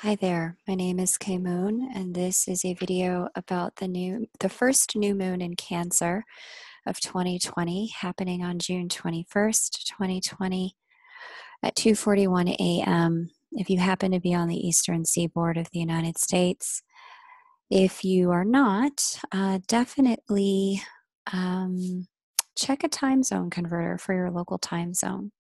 Hi there, my name is Kay Moon, and this is a video about the first new moon in Cancer of 2020, happening on June 21st, 2020 at 2:41 a.m. If you happen to be on the eastern seaboard of the United States. If you are not, definitely check a time zone converter for your local time zone.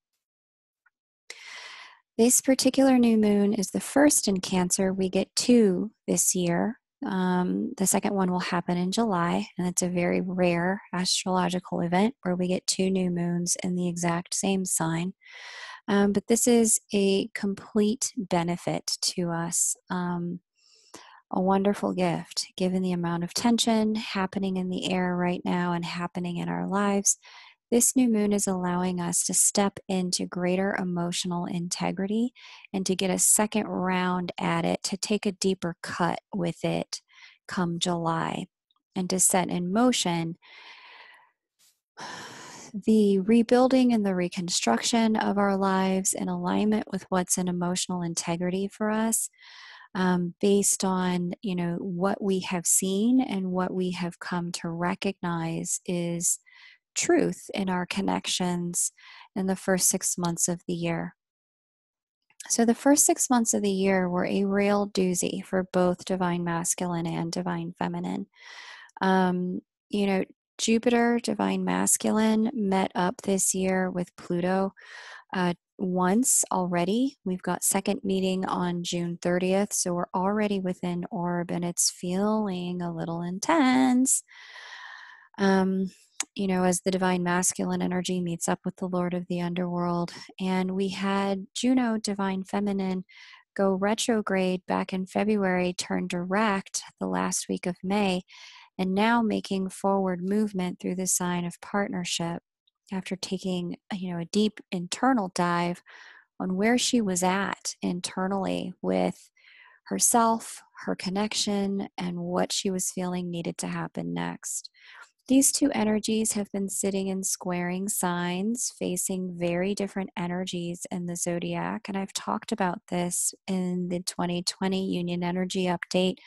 This particular new moon is the first in Cancer. We get two this year. The second one will happen in July, and it's a very rare astrological event where we get two new moons in the exact same sign. But this is a complete benefit to us, a wonderful gift given the amount of tension happening in the air right now and happening in our lives. This new moon is allowing us to step into greater emotional integrity and to get a second round at it, to take a deeper cut with it come July, and to set in motion the rebuilding and the reconstruction of our lives in alignment with what's in emotional integrity for us, based on what we have seen and what we have come to recognize is truth in our connections in the first 6 months of the year. So the first 6 months of the year were a real doozy for both divine masculine and divine feminine. Um, you know, Jupiter, divine masculine, met up this year with Pluto once already. We've got second meeting on June 30th, so we're already within orb, and it's feeling a little intense. As the divine masculine energy meets up with the Lord of the underworld. And we had Juno, divine feminine, go retrograde back in February, turn direct the last week of May, and now making forward movement through the sign of partnership after taking a deep internal dive on where she was at internally with herself, her connection, and what she was feeling needed to happen next. These two energies have been sitting in squaring signs, facing very different energies in the zodiac. And I've talked about this in the 2020 Union Energy Update,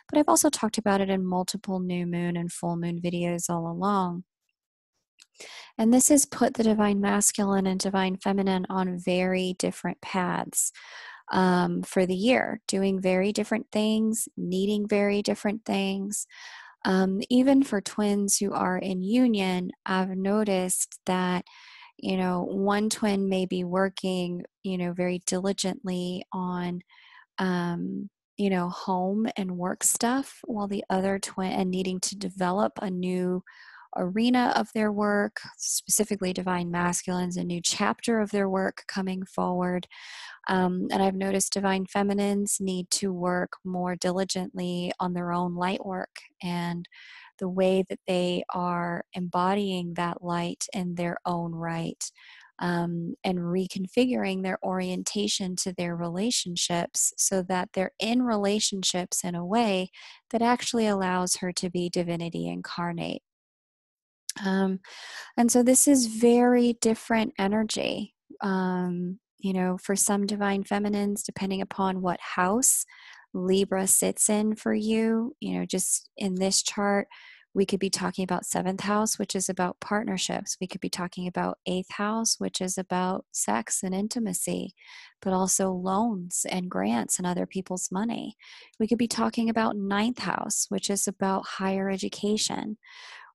but I've also talked about it in multiple new moon and full moon videos all along. And this has put the divine masculine and divine feminine on very different paths for the year, doing very different things, needing very different things. Even for twins who are in union, I've noticed that, one twin may be working, very diligently on, home and work stuff, while the other twin and needing to develop a new arena of their work, specifically divine masculines, a new chapter of their work coming forward. And I've noticed divine feminines need to work more diligently on their own light work and the way that they are embodying that light in their own right, and reconfiguring their orientation to their relationships so that they're in relationships in a way that actually allows her to be divinity incarnate. And so this is very different energy. For some divine feminines, depending upon what house Libra sits in for you, just in this chart, we could be talking about seventh house, which is about partnerships. We could be talking about eighth house, which is about sex and intimacy, but also loans and grants and other people's money. We could be talking about ninth house, which is about higher education.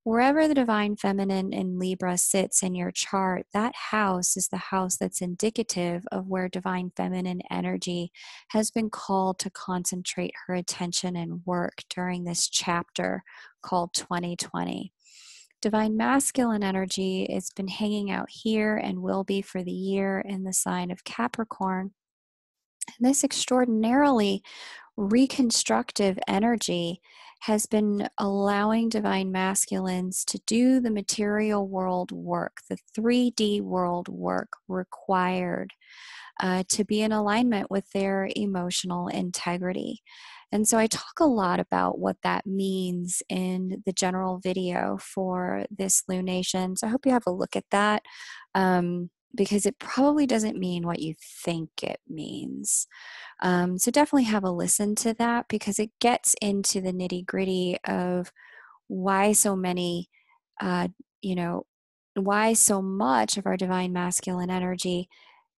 Wherever the divine feminine in Libra sits in your chart, that house is the house that's indicative of where divine feminine energy has been called to concentrate her attention and work during this chapter called 2020. Divine masculine energy has been hanging out here and will be for the year in the sign of Capricorn. And this extraordinarily reconstructive energy has been allowing divine masculines to do the material world work, the 3D world work required to be in alignment with their emotional integrity. And so I talk a lot about what that means in the general video for this lunation. So I hope you have a look at that, because it probably doesn't mean what you think it means. So definitely have a listen to that, because it gets into the nitty gritty of why so many, uh, you know, why so much of our divine masculine energy,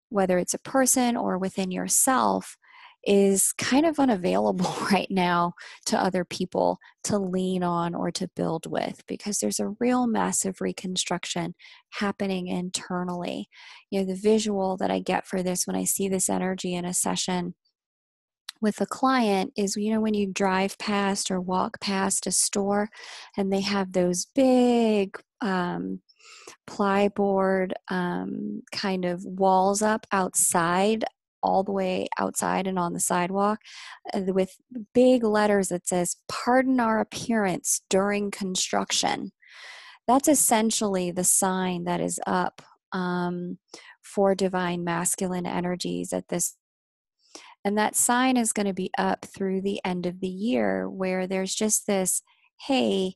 whether it's a person or within yourself, is kind of unavailable right now to other people to lean on or to build with, because there's a real massive reconstruction happening internally. The visual that I get for this when I see this energy in a session with a client is, when you drive past or walk past a store and they have those big plyboard kind of walls up outside, all the way outside and on the sidewalk, with big letters that says, "Pardon our appearance during construction." That's essentially the sign that is up for divine masculine energies at this. And that sign is going to be up through the end of the year, where there's just this, hey,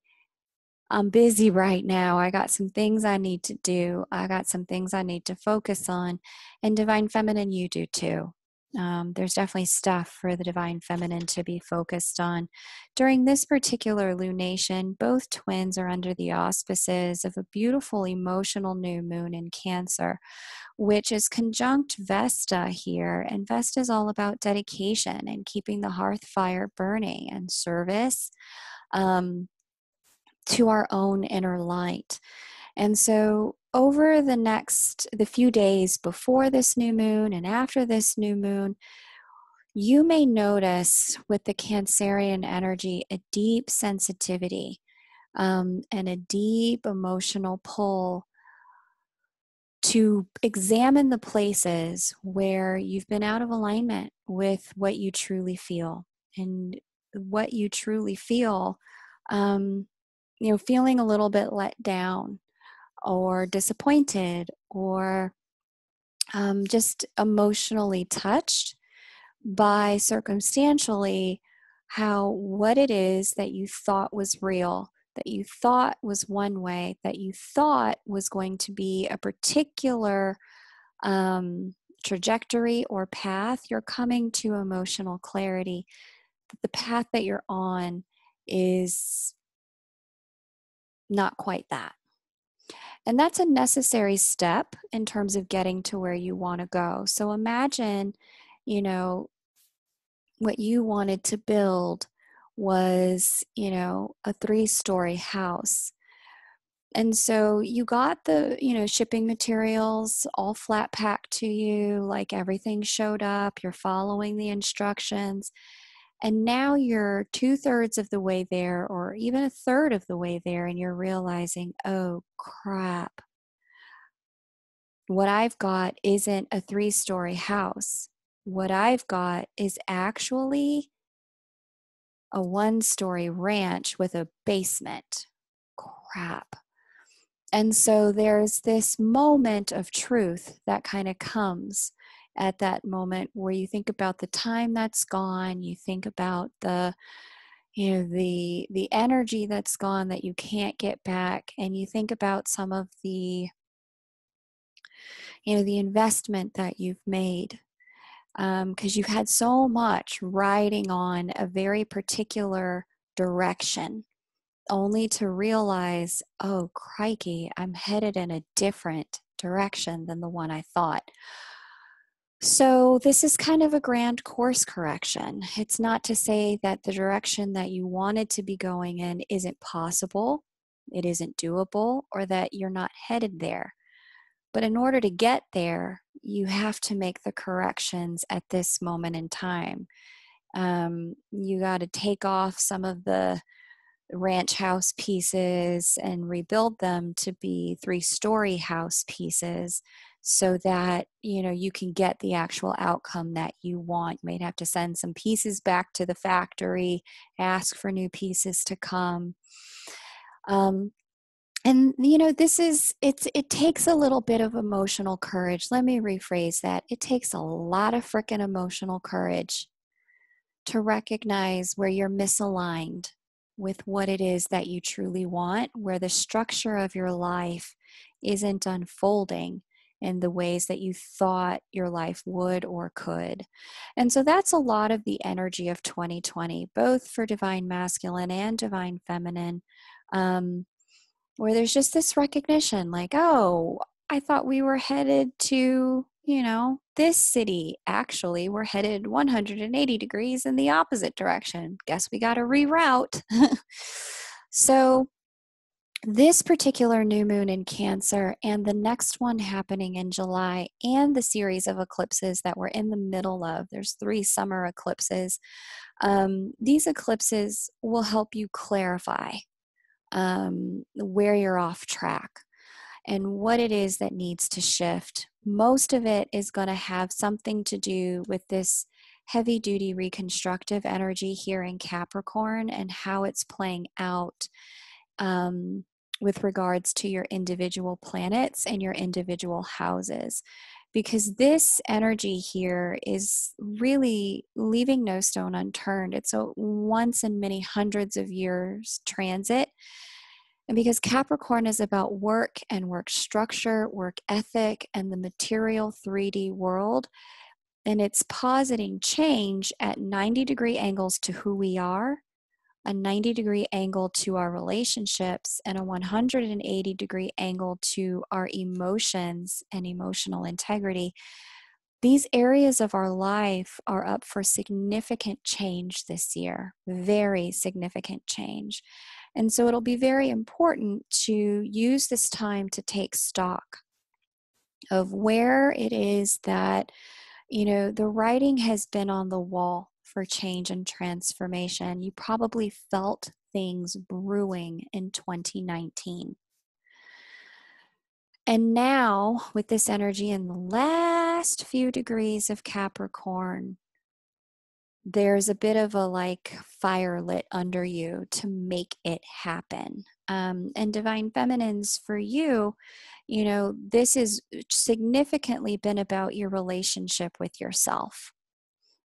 I'm busy right now. I got some things I need to do. I got some things I need to focus on. And Divine Feminine, you do too. There's definitely stuff for the Divine Feminine to be focused on. During this particular lunation, both twins are under the auspices of a beautiful emotional new moon in Cancer, which is conjunct Vesta here. And Vesta is all about dedication and keeping the hearth fire burning and service. To our own inner light. And so over the few days before this new moon and after this new moon, you may notice with the Cancerian energy a deep sensitivity and a deep emotional pull to examine the places where you've been out of alignment with what you truly feel. And what you truly feel, feeling a little bit let down or disappointed, or just emotionally touched by circumstantially how what it is that you thought was real, that you thought was one way, that you thought was going to be a particular trajectory or path, you're coming to emotional clarity that the path that you're on is not quite that. And that's a necessary step in terms of getting to where you want to go. So imagine, what you wanted to build was, a 3-story house. And so you got the, shipping materials all flat packed to you, like everything showed up, you're following the instructions. And now you're 2/3 of the way there, or even 1/3 of the way there, and you're realizing, oh crap, what I've got isn't a 3-story house. What I've got is actually a 1-story ranch with a basement. Crap. And so there's this moment of truth that kind of comes at that moment, where you think about the time that's gone, you think about the energy that's gone that you can't get back, and you think about some of the the investment that you've made, because you've had so much riding on a very particular direction, only to realize, oh crikey, I'm headed in a different direction than the one I thought. So this is kind of a grand course correction. It's not to say that the direction that you wanted to be going in isn't possible, it isn't doable, or that you're not headed there. But in order to get there, you have to make the corrections at this moment in time. You got to take off some of the ranch house pieces and rebuild them to be 3-story house pieces, so that you can get the actual outcome that you want. You might have to send some pieces back to the factory, ask for new pieces to come. And it takes a little bit of emotional courage. Let me rephrase that. It takes a lot of frickin' emotional courage to recognize where you're misaligned with what it is that you truly want, where the structure of your life isn't unfolding in the ways that you thought your life would or could. And so that's a lot of the energy of 2020, both for divine masculine and divine feminine, where there's just this recognition like, oh, I thought we were headed to, this city. Actually, we're headed 180 degrees in the opposite direction. Guess we got to reroute. So, this particular new moon in Cancer and the next one happening in July, and the series of eclipses that we're in the middle of, there's 3 summer eclipses. These eclipses will help you clarify where you're off track and what it is that needs to shift. Most of it is going to have something to do with this heavy duty reconstructive energy here in Capricorn and how it's playing out with regards to your individual planets and your individual houses. Because this energy here is really leaving no stone unturned. It's a once in many hundreds of years transit. And because Capricorn is about work and work structure, work ethic, and the material 3D world, and it's positing change at 90-degree angles to who we are, a 90-degree angle to our relationships, and a 180-degree angle to our emotions and emotional integrity. These areas of our life are up for significant change this year, very significant change. And so it'll be very important to use this time to take stock of where it is that, the writing has been on the wall for change and transformation. You probably felt things brewing in 2019. And now, with this energy in the last few degrees of Capricorn, there's a bit of a fire lit under you to make it happen. And divine feminines, for you, this has significantly been about your relationship with yourself.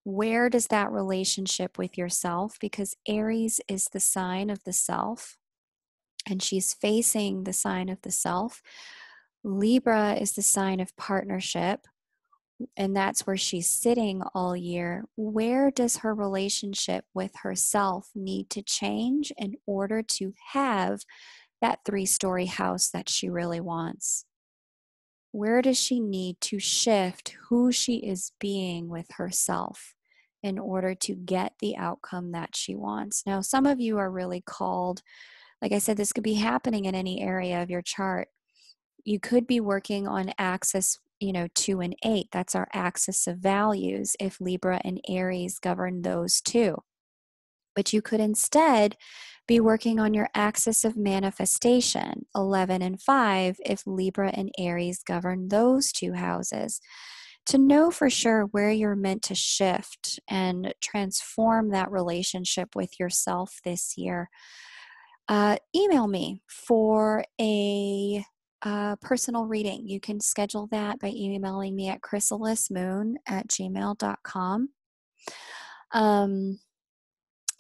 Where does that relationship with yourself? Because Aries is the sign of the self, and she's facing the sign of the self. Libra is the sign of partnership, and that's where she's sitting all year. Where does her relationship with herself need to change in order to have that 3-story house that she really wants? Where does she need to shift who she is being with herself in order to get the outcome that she wants? Now, some of you are really called, like I said, this could be happening in any area of your chart. You could be working on axis 2 and 8. That's our axis of values if Libra and Aries govern those two. But you could instead be working on your axis of manifestation, 11 and 5, if Libra and Aries govern those 2 houses. To know for sure where you're meant to shift and transform that relationship with yourself this year, email me for a personal reading. You can schedule that by emailing me at chrysalismoon@gmail.com.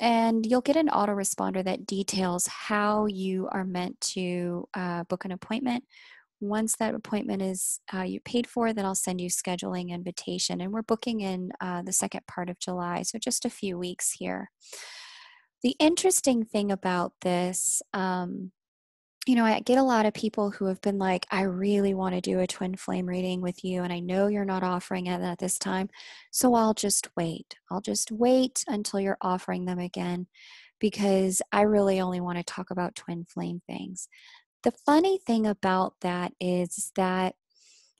And you'll get an autoresponder that details how you are meant to book an appointment. Once that appointment is you paid for, then I'll send you scheduling invitation. And we're booking in the second part of July, so just a few weeks here. The interesting thing about this, I get a lot of people who have been like, I really want to do a twin flame reading with you, and I know you're not offering it at this time, so I'll just wait. I'll just wait until you're offering them again, because I really only want to talk about twin flame things. The funny thing about that is that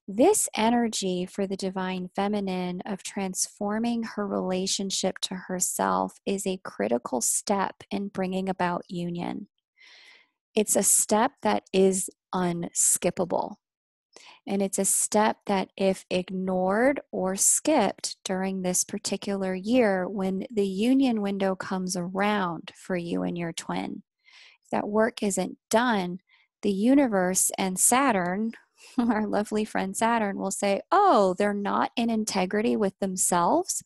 this energy for the divine feminine of transforming her relationship to herself is a critical step in bringing about union. It's a step that is unskippable. And it's a step that, if ignored or skipped during this particular year, when the union window comes around for you and your twin, if that work isn't done, the universe and Saturn, our lovely friend Saturn, will say, oh, they're not in integrity with themselves.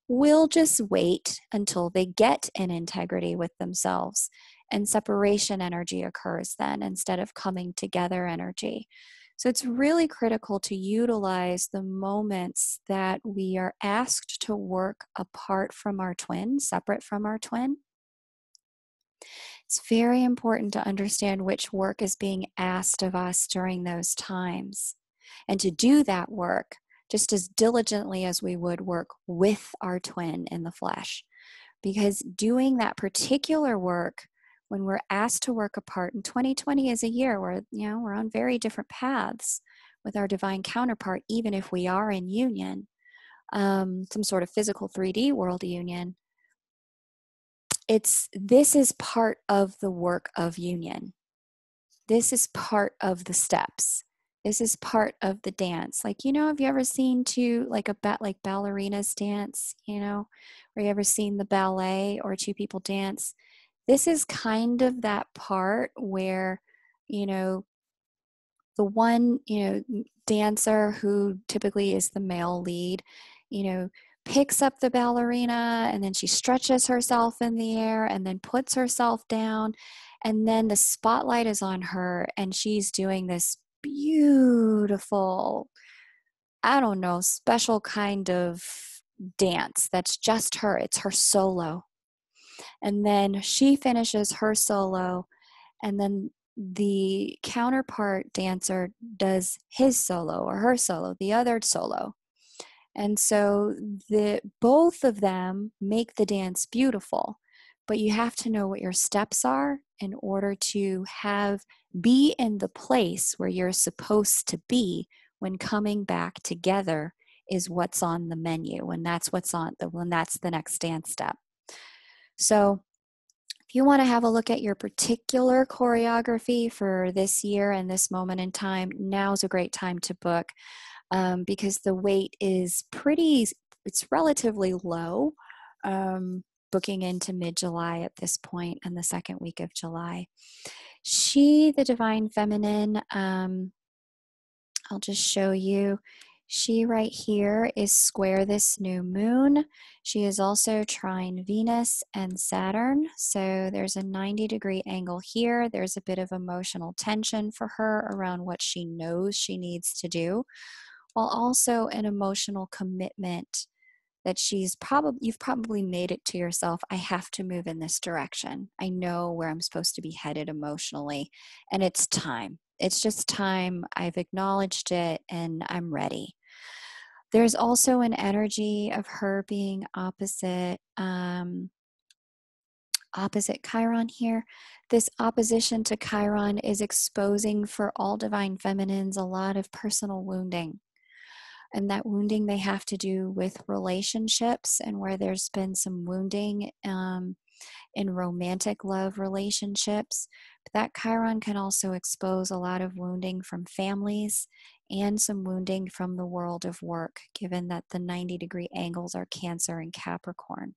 We'll just wait until they get in integrity with themselves. And separation energy occurs then instead of coming together energy. So it's really critical to utilize the moments that we are asked to work apart from our twin, separate from our twin. It's very important to understand which work is being asked of us during those times and to do that work just as diligently as we would work with our twin in the flesh. Because doing that particular work when we're asked to work apart, and 2020 is a year where we're on very different paths with our divine counterpart, even if we are in union, some sort of physical 3D world union. This is part of the work of union. This is part of the steps. This is part of the dance. Like, have you ever seen like ballerinas dance, or you ever seen the ballet or two people dance? This is kind of that part where, the one, dancer who typically is the male lead, picks up the ballerina and then she stretches herself in the air and then puts herself down. And then the spotlight is on her and she's doing this beautiful, I don't know, special kind of dance that's just her. It's her solo. And then she finishes her solo, and then the counterpart dancer does his solo or her solo, the other solo. And so both of them make the dance beautiful, but you have to know what your steps are in order to be in the place where you're supposed to be when coming back together is what's on the menu, when that's the next dance step. So if you want to have a look at your particular choreography for this year and this moment in time, now's a great time to book, because the wait is it's relatively low, booking into mid-July at this point and the second week of July. She, the Divine Feminine, I'll just show you. She right here is square this new moon. She is also trine Venus and Saturn. So there's a 90-degree angle here. There's a bit of emotional tension for her around what she knows she needs to do, while also an emotional commitment that you've probably made it to yourself. I have to move in this direction. I know where I'm supposed to be headed emotionally, and it's time. It's just time. I've acknowledged it and I'm ready. There's also an energy of her being opposite Chiron here. This opposition to Chiron is exposing for all divine feminines a lot of personal wounding. And that wounding may have to do with relationships, and where there's been some wounding in romantic love relationships. But that Chiron can also expose a lot of wounding from families and some wounding from the world of work, given that the 90-degree angles are Cancer and Capricorn.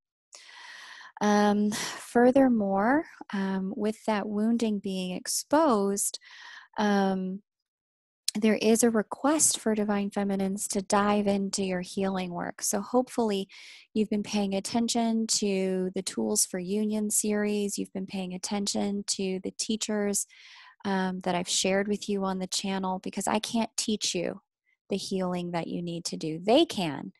Furthermore, with that wounding being exposed, there is a request for divine feminines to dive into your healing work. So hopefully you've been paying attention to the Tools for Union series. You've been paying attention to the teachers that I've shared with you on the channel, because I can't teach you the healing that you need to do. They can,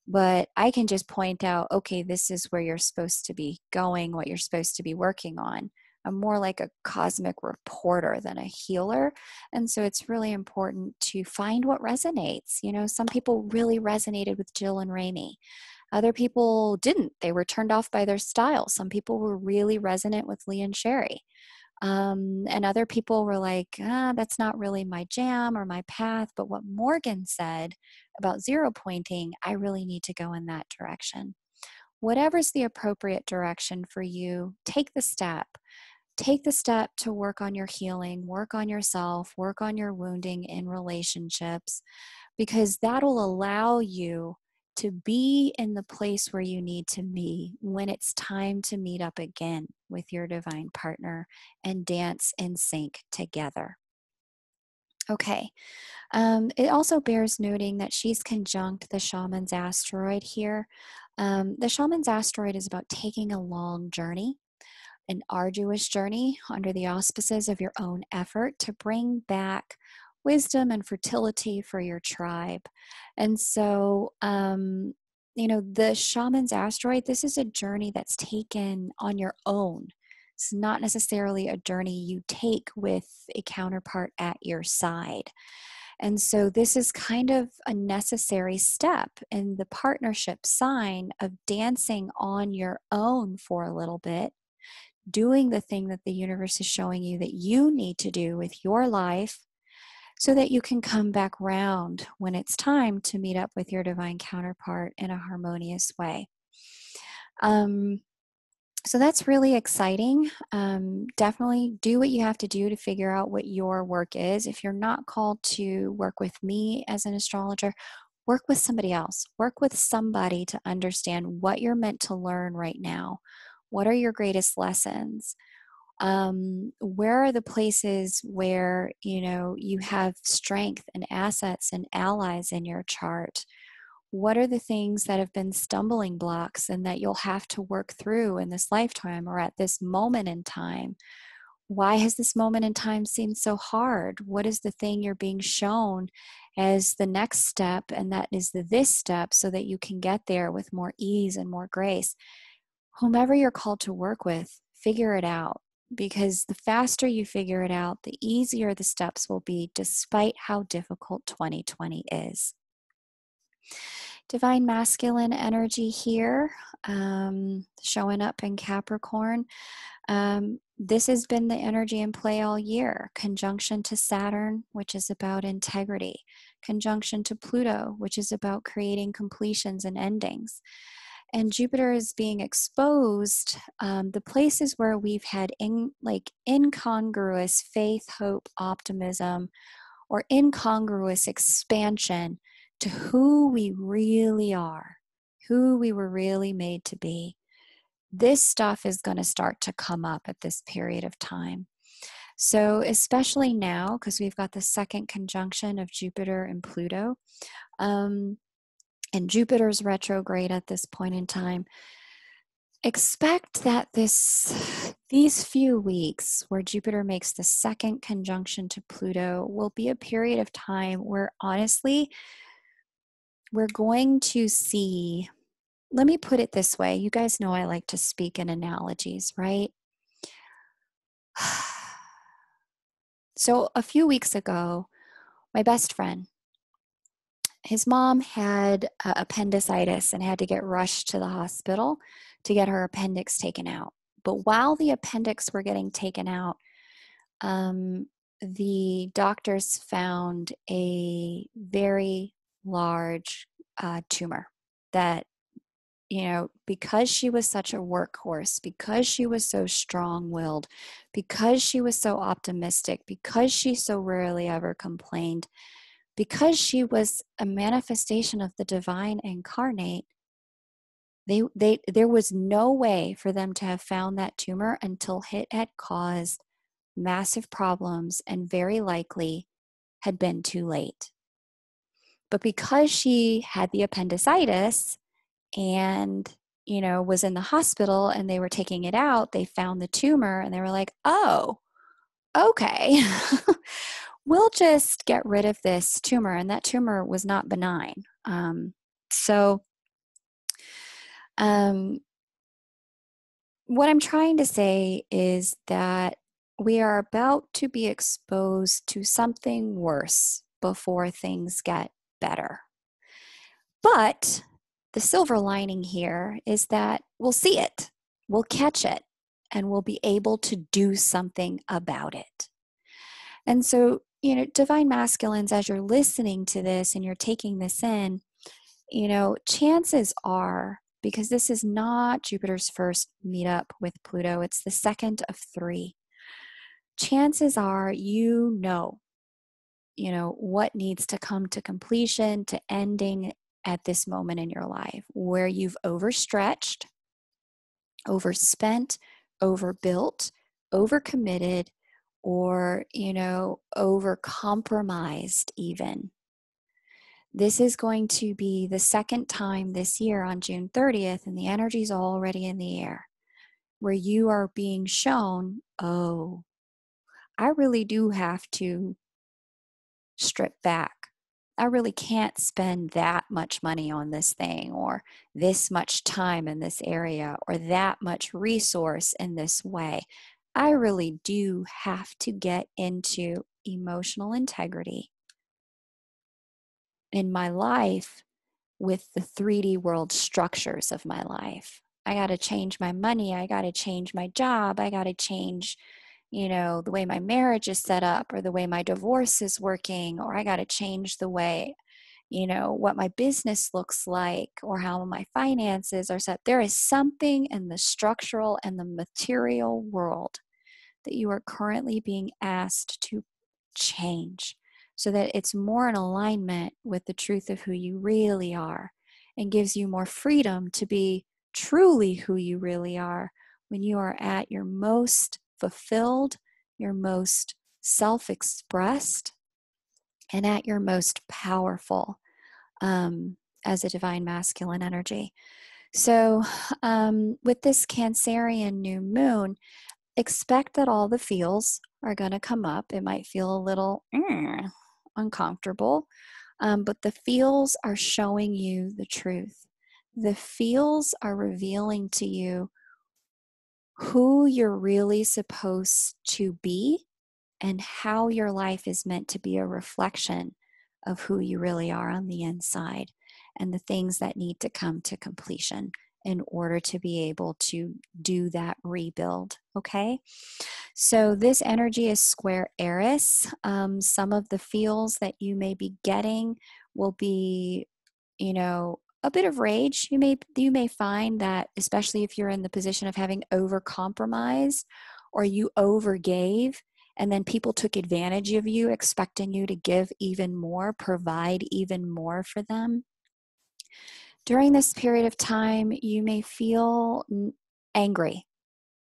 but I can just point out, okay, this is where you're supposed to be going, what you're supposed to be working on. I'm more like a cosmic reporter than a healer. And so it's really important to find what resonates. Some people really resonated with Jill and Raimi. Other people didn't. They were turned off by their style. Some people were really resonant with Lee and Sherry. And other people were like, that's not really my jam or my path. But what Morgan said about zero pointing, I really need to go in that direction. Whatever's the appropriate direction for you, take the step. Take the step to work on your healing, work on yourself, work on your wounding in relationships, because that'll allow you to be in the place where you need to be when it's time to meet up again with your divine partner and dance in sync together. Okay. It also bears noting that she's conjunct the shaman's asteroid here. The shaman's asteroid is about taking a long journey, an arduous journey under the auspices of your own effort to bring back wisdom and fertility for your tribe. And so, the shaman's asteroid, this is a journey that's taken on your own. It's not necessarily a journey you take with a counterpart at your side. And so this is kind of a necessary step in the partnership sign of dancing on your own for a little bit, doing the thing that the universe is showing you that you need to do with your life so that you can come back round when it's time to meet up with your divine counterpart in a harmonious way. So that's really exciting. Definitely do what you have to do to figure out what your work is. If you're not called to work with me as an astrologer, work with somebody else. Work with somebody to understand what you're meant to learn right now. What are your greatest lessons? Where are the places where you have strength and assets and allies in your chart? What are the things that have been stumbling blocks and that you'll have to work through in this lifetime or at this moment in time? Why has this moment in time seemed so hard? What is the thing you're being shown as the next step, and that is the this step, so that you can get there with more ease and more grace? Whomever you're called to work with, figure it out, because the faster you figure it out, the easier the steps will be, despite how difficult 2020 is. Divine masculine energy here, showing up in Capricorn. This has been the energy in play all year. Conjunction to Saturn, which is about integrity. Conjunction to Pluto, which is about creating completions and endings. And Jupiter is being exposed, the places where we've had incongruous faith, hope, optimism, or incongruous expansion to who we really are, who we were really made to be. This stuff is going to start to come up at this period of time. So especially now, because we've got the second conjunction of Jupiter and Pluto, and Jupiter's retrograde at this point in time, expect that these few weeks where Jupiter makes the second conjunction to Pluto will be a period of time where, honestly, we're going to see, let me put it this way. You guys know I like to speak in analogies, right? So a few weeks ago, my best friend, his mom had appendicitis and had to get rushed to the hospital to get her appendix taken out. But while the appendix were getting taken out, the doctors found a very large tumor that, because she was such a workhorse, because she was so strong-willed, because she was so optimistic, because she so rarely ever complained, because she was a manifestation of the divine incarnate, there was no way for them to have found that tumor until it had caused massive problems and very likely had been too late. But because she had the appendicitis and was in the hospital and they were taking it out, they found the tumor and they were like, oh, okay. We'll just get rid of this tumor. And that tumor was not benign. So what I'm trying to say is that we are about to be exposed to something worse before things get better. But the silver lining here is that we'll see it, we'll catch it, and we'll be able to do something about it. And so, divine masculines, as you're listening to this and you're taking this in, chances are, because this is not Jupiter's first meetup with Pluto, it's the second of 3. Chances are what needs to come to completion, to ending at this moment in your life, where you've overstretched, overspent, overbuilt, overcommitted, or, overcompromised even. This is going to be the second time this year on June 30th, and the energy's already in the air, where you are being shown, oh, I really do have to strip back. I really can't spend that much money on this thing, or this much time in this area, or that much resource in this way. I really do have to get into emotional integrity in my life with the 3D world structures of my life. I got to change my money. I got to change my job. I got to change, the way my marriage is set up, or the way my divorce is working, or I got to change the way, what my business looks like, or how my finances are set. There is something in the structural and the material world that you are currently being asked to change so that it's more in alignment with the truth of who you really are, and gives you more freedom to be truly who you really are when you are at your most fulfilled, your most self-expressed, and at your most powerful as a divine masculine energy. So with this Cancerian new moon, expect that all the feels are going to come up. It might feel a little uncomfortable, but the feels are showing you the truth. The feels are revealing to you who you're really supposed to be, and how your life is meant to be a reflection of who you really are on the inside, and the things that need to come to completion in order to be able to do that rebuild. Okay, so this energy is square Eris. Some of the feels that you may be getting will be, a bit of rage. You may find that, especially if you're in the position of having overcompromised, or you overgave, and then people took advantage of you, expecting you to give even more, provide even more for them. During this period of time, you may feel angry,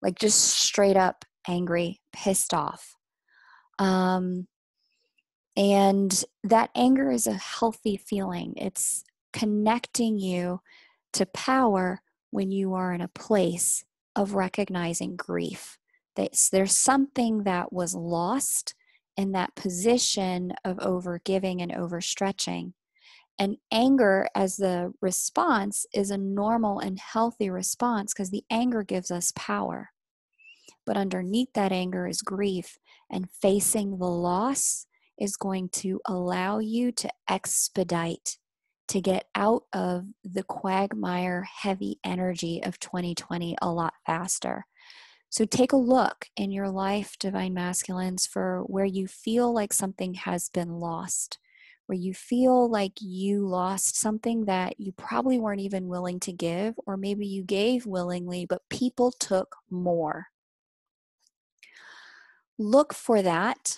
like just straight up angry, pissed off. And that anger is a healthy feeling. It's connecting you to power when you are in a place of recognizing grief. There's something that was lost in that position of overgiving and overstretching. And anger as the response is a normal and healthy response, because the anger gives us power. But underneath that anger is grief, and facing the loss is going to allow you to expedite, to get out of the quagmire heavy energy of 2020 a lot faster. So take a look in your life, Divine Masculines, for where you feel like something has been lost, where you feel like you lost something that you probably weren't even willing to give, or maybe you gave willingly, but people took more. Look for that,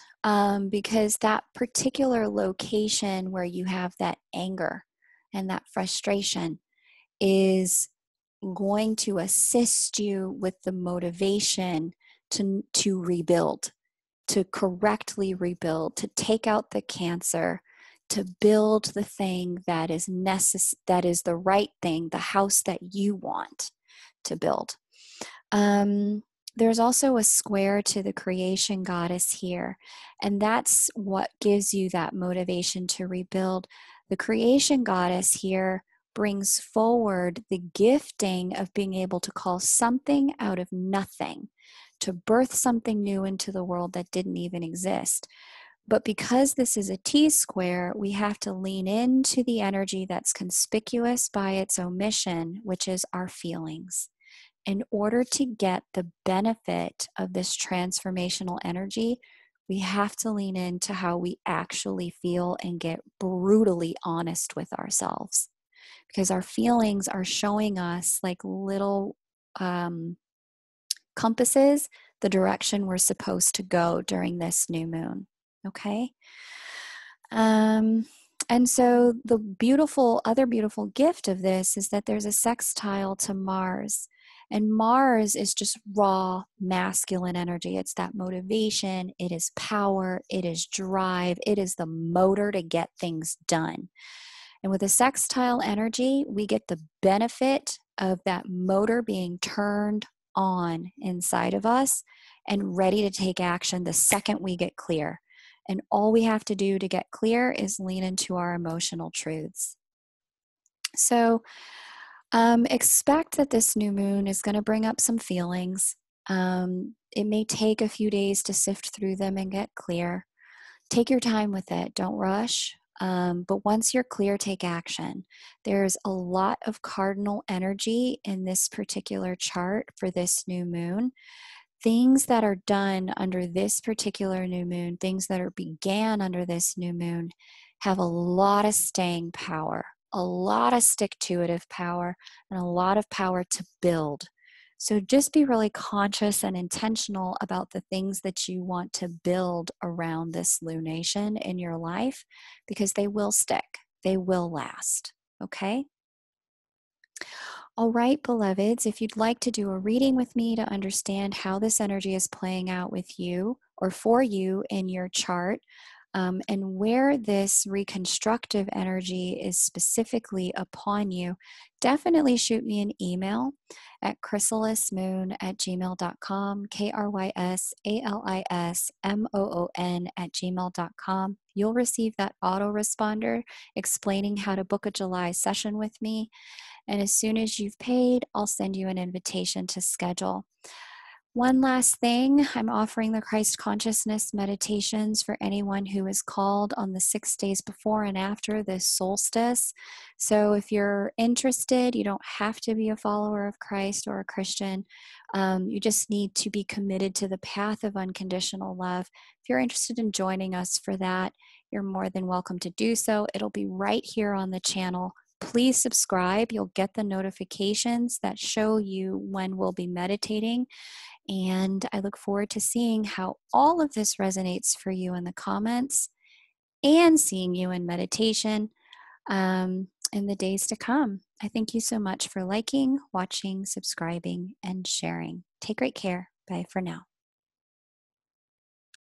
because that particular location where you have that anger and that frustration is going to assist you with the motivation to rebuild, to correctly rebuild, to take out the cancer, to build the thing that is that is the right thing, the house that you want to build. There's also a square to the creation goddess here, and that's what gives you that motivation to rebuild. The creation goddess here brings forward the gifting of being able to call something out of nothing, to birth something new into the world that didn't even exist. But because this is a T-square, we have to lean into the energy that's conspicuous by its omission, which is our feelings. In order to get the benefit of this transformational energy, we have to lean into how we actually feel and get brutally honest with ourselves, because our feelings are showing us like little compasses the direction we're supposed to go during this new moon. Okay? And so the other beautiful gift of this is that there's a sextile to Mars. And Mars is just raw masculine energy. It's that motivation, it is power, it is drive, it is the motor to get things done. And with a sextile energy, we get the benefit of that motor being turned on inside of us and ready to take action the second we get clear. And all we have to do to get clear is lean into our emotional truths. So, expect that this new moon is going to bring up some feelings. It may take a few days to sift through them and get clear. Take your time with it, don't rush. But once you're clear, take action. There's a lot of cardinal energy in this particular chart for this new moon. Things that are done under this particular new moon, things that are began under this new moon, have a lot of staying power, a lot of stick-to-itive power, and a lot of power to build. So just be really conscious and intentional about the things that you want to build around this lunation in your life, because they will stick, they will last. Okay? All right, beloveds, if you'd like to do a reading with me to understand how this energy is playing out with you or for you in your chart, and where this reconstructive energy is specifically upon you, definitely shoot me an email at chrysalismoon@gmail.com, KRYSALISMOON@gmail.com. You'll receive that autoresponder explaining how to book a July session with me. And as soon as you've paid, I'll send you an invitation to schedule. One last thing, I'm offering the Christ Consciousness meditations for anyone who is called on the 6 days before and after this solstice. So if you're interested, you don't have to be a follower of Christ or a Christian. You just need to be committed to the path of unconditional love. If you're interested in joining us for that, you're more than welcome to do so. It'll be right here on the channel. Please subscribe. You'll get the notifications that show you when we'll be meditating. And I look forward to seeing how all of this resonates for you in the comments and seeing you in meditation in the days to come. I thank you so much for liking, watching, subscribing, and sharing. Take great care. Bye for now.